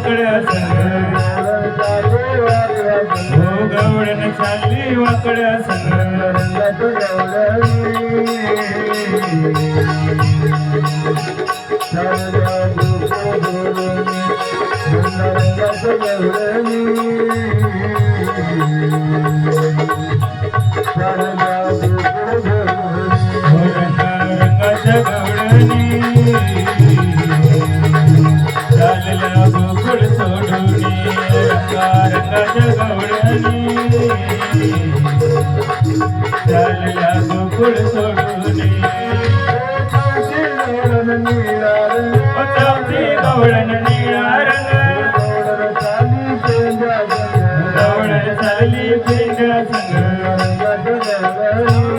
वाकड्या संग हो गवळण चालली वाकड्या रंगाच्या गवळणी चालल्या गोकुळ सोडून रंगाच्या गवळणी चालल्या गोकुळ सोडून गवळण निळा रंग गवळण चालली पेंड्या संग रंगाच्या गवळणी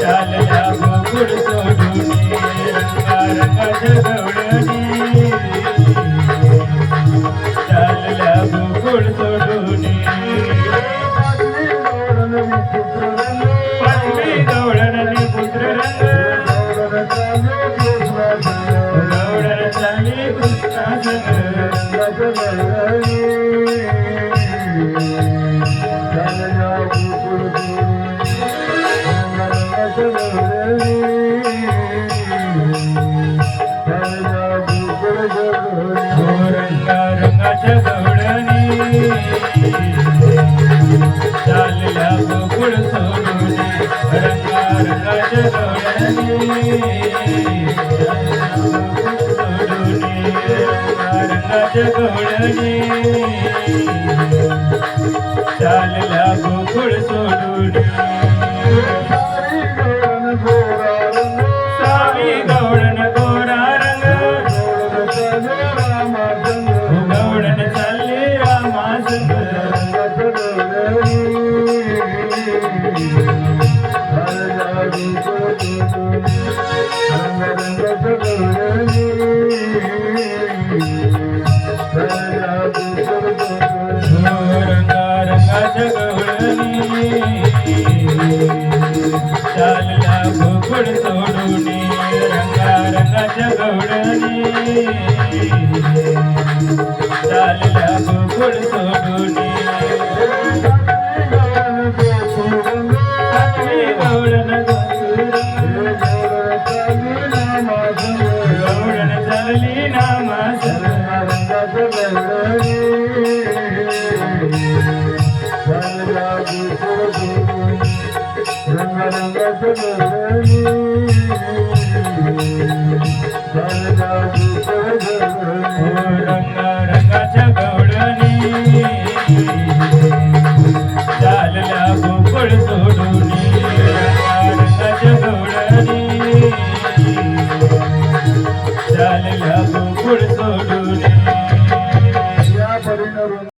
चालल्या गोकुळ सोडून रंगाच्या गवळणी चालल्या गोकुळ सोडून पाचवी गवळणी पुत्र रंग गवळण चालली कृष्णा रंगाच्या गवळणी चालल्या गोकुळ सोडून रंगाच्या गवळणी रंगाच्या गवळणी चालल्या गोकुळ सोडून सावी गवळण गोरा रंग गवळण चालली रामा संग रंगाच्या गवळणी चालल्या गोकुळ सोडून रंगाच्या गवळणी चालल्या गोकुळ सोडून सातवी गवळण गवळण चालली नामा रंगाच्या